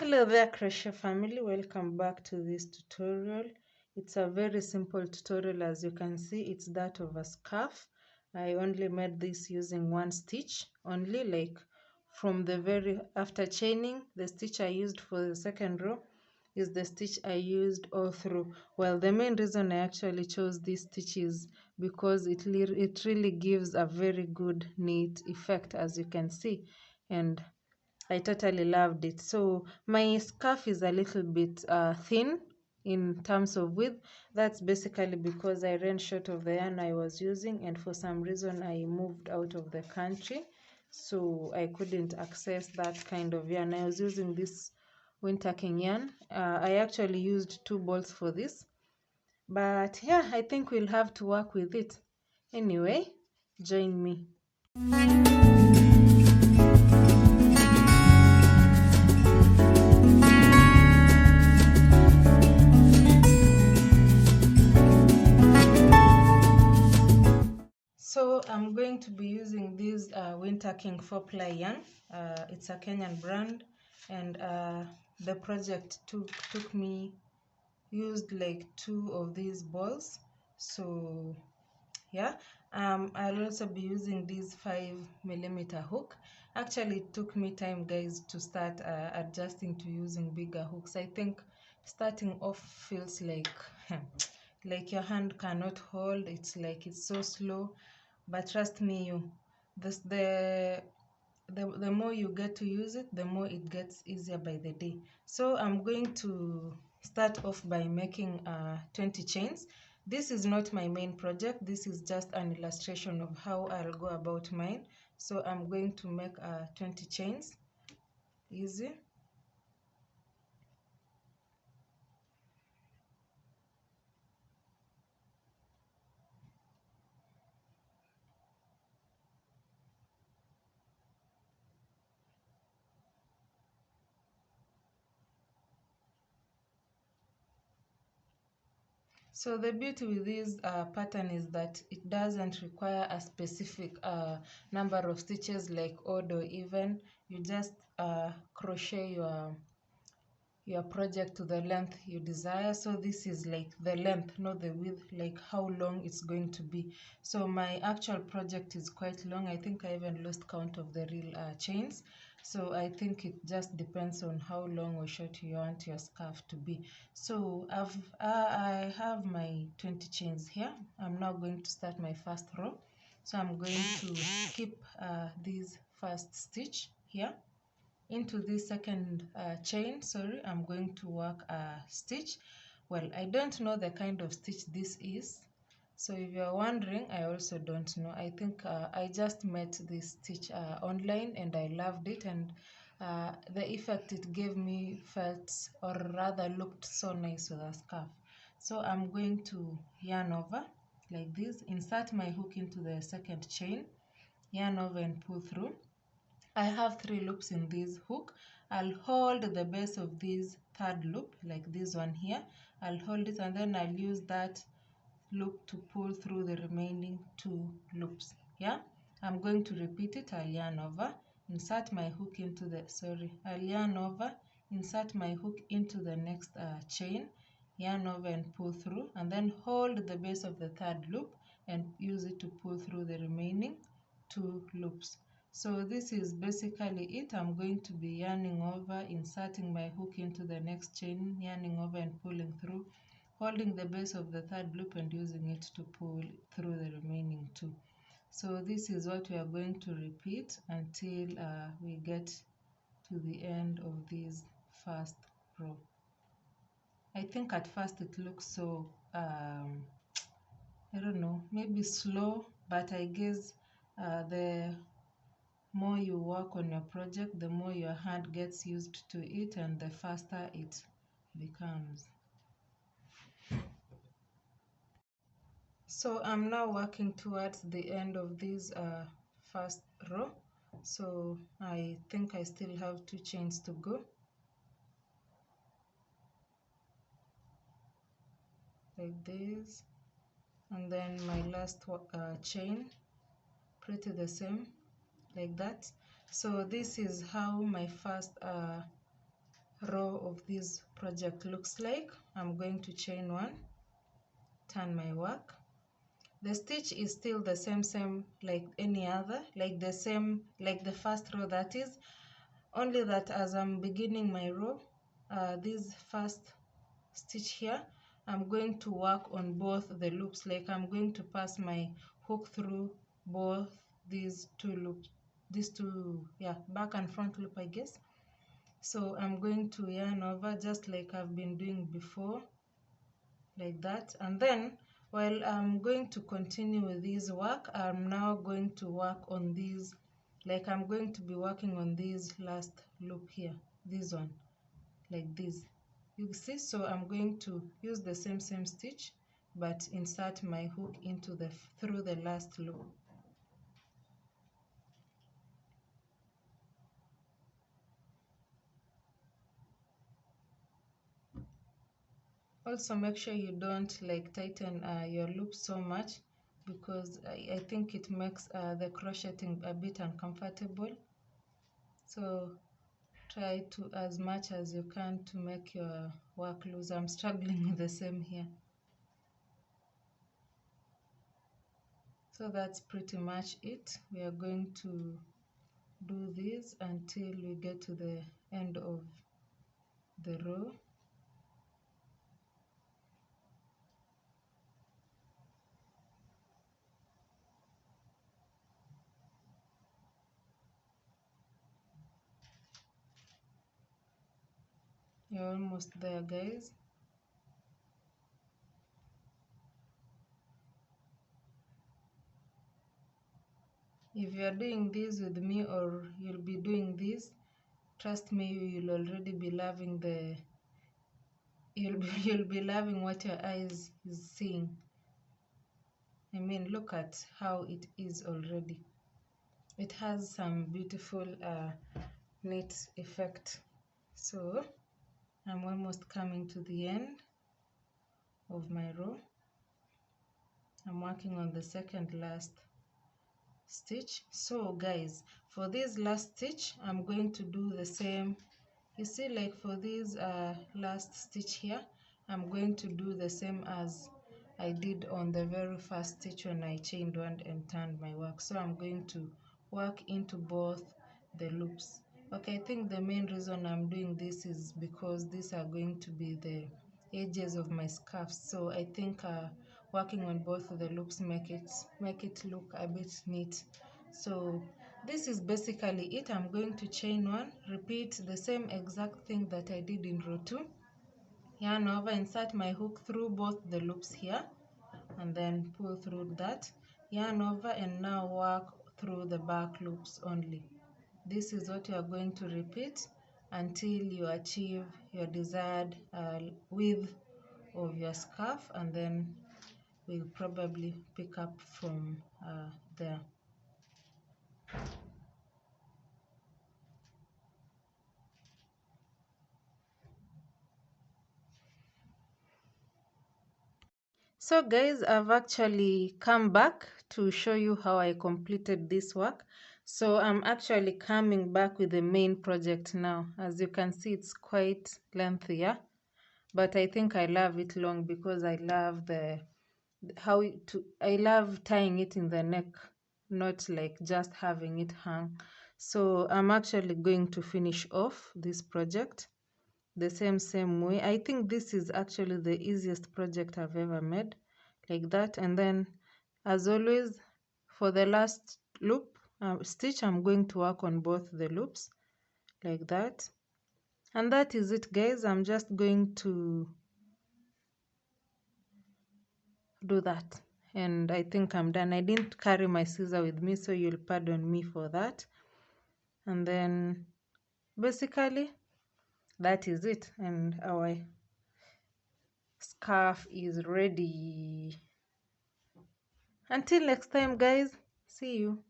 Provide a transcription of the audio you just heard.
Hello there, crochet family. Welcome back to this tutorial. It's a very simple tutorial. As you can see, it's that of a scarf. I only made this using one stitch only, like from the very after chaining. The stitch I used for the second row is the stitch I used all through. Well, the main reason I actually chose this stitch is because it really gives a very good neat effect, as you can see, and I totally loved it. So my scarf is a little bit thin in terms of width. That's basically because I ran short of the yarn I was using, and for some reason I moved out of the country, so I couldn't access that kind of yarn. I was using this winterking yarn. I actually used 2 balls for this, but yeah, I think we'll have to work with it. Anyway, join me. So I'm going to be using this Winterking 4-ply yarn. It's a Kenyan brand, and the project took me, used like 2 of these balls. So yeah, I'll also be using this 5mm hook. Actually, it took me time, guys, to start adjusting to using bigger hooks. I think starting off feels like like your hand cannot hold. It's like it's so slow, but trust me, the more you get to use it, the more it gets easier by the day. So I'm going to start off by making 20 chains. This is not my main project. This is just an illustration of how I'll go about mine. So I'm going to make 20 chains. Easy. So the beauty with this pattern is that it doesn't require a specific number of stitches, like odd or even. You just crochet your project to the length you desire. So this is like the length, not the width, like how long it's going to be. So my actual project is quite long. I think I even lost count of the real chains. So I think it just depends on how long or short you want your scarf to be. So I have my 20 chains here. I'm now going to start my first row. So I'm going to skip this first stitch here. Into this second chain, I'm going to work a stitch. Well, I don't know the kind of stitch this is, so if you're wondering, I also don't know. I think I just met this stitch online, and I loved it, and the effect it gave me felt, or rather looked, so nice with a scarf. So I'm going to yarn over like this, insert my hook into the second chain, yarn over and pull through. I have 3 loops in this hook. I'll hold the base of this third loop, like this one here. I'll hold it, and then I'll use that loop to pull through the remaining 2 loops. Yeah, I'm going to repeat it. I'll yarn over, insert my hook into the, I'll yarn over, insert my hook into the next chain, yarn over and pull through, and then hold the base of the third loop and use it to pull through the remaining 2 loops. So this is basically it. I'm going to be yarning over, inserting my hook into the next chain, yarning over and pulling through, holding the base of the third loop and using it to pull through the remaining 2. So this is what we are going to repeat until we get to the end of this first row. I think at first it looks so I don't know, maybe slow, but I guess the more you work on your project, the more your hand gets used to it, and the faster it becomes. So I'm now working towards the end of this first row. So I think I still have 2 chains to go. Like this. And then my last chain, pretty the same, like that. So this is how my first row of this project looks like. I'm going to chain one, turn my work. The stitch is still the same like any other, like the same like the first row, that is, only that as I'm beginning my row, this first stitch here, I'm going to work on both the loops, like I'm going to pass my hook through both these two loops, these two, yeah, back and front loop, I guess. So I'm going to yarn over just like I've been doing before, like that. And then while I'm going to continue with this work, I'm now going to work on these, like I'm going to be working on this last loop here, this one, like this, you see. So I'm going to use the same stitch but insert my hook into the through the last loop. Also make sure you don't like tighten your loop so much, because I think it makes the crocheting a bit uncomfortable. So try to as much as you can to make your work loose. I'm struggling with the same here. So that's pretty much it. We are going to do this until we get to the end of the row. You're almost there, guys. If you're doing this with me, or you'll be doing this, trust me, you'll already be loving the you'll be loving what your eyes is seeing. I mean, look at how it is already. It has some beautiful neat effect. So I'm almost coming to the end of my row. I'm working on the second last stitch. So guys, for this last stitch, I'm going to do the same. You see, like for this last stitch here, I'm going to do the same as I did on the very first stitch when I chained one and turned my work. So I'm going to work into both the loops. Okay, I think the main reason I'm doing this is because these are going to be the edges of my scarf. So I think working on both of the loops make it look a bit neat. So this is basically it. I'm going to chain one, repeat the same exact thing that I did in row 2, yarn over, insert my hook through both the loops here, and then pull through that, yarn over, and now work through the back loops only. This is what you are going to repeat until you achieve your desired width of your scarf, and then we'll probably pick up from there. So guys, I've actually come back to show you how I completed this work. So I'm actually coming back with the main project now. As you can see, it's quite lengthy, yeah? But I think I love it long because I love I love tying it in the neck, not like just having it hang. So I'm actually going to finish off this project the same way. I think this is actually the easiest project I've ever made, like that. And then as always, for the last loop stitch, I'm going to work on both the loops, like that. And that is it, guys. I'm just going to do that, and I think I'm done. I didn't carry my scissor with me, so you'll pardon me for that. And then basically that is it, and our scarf is ready. Until next time, guys, see you.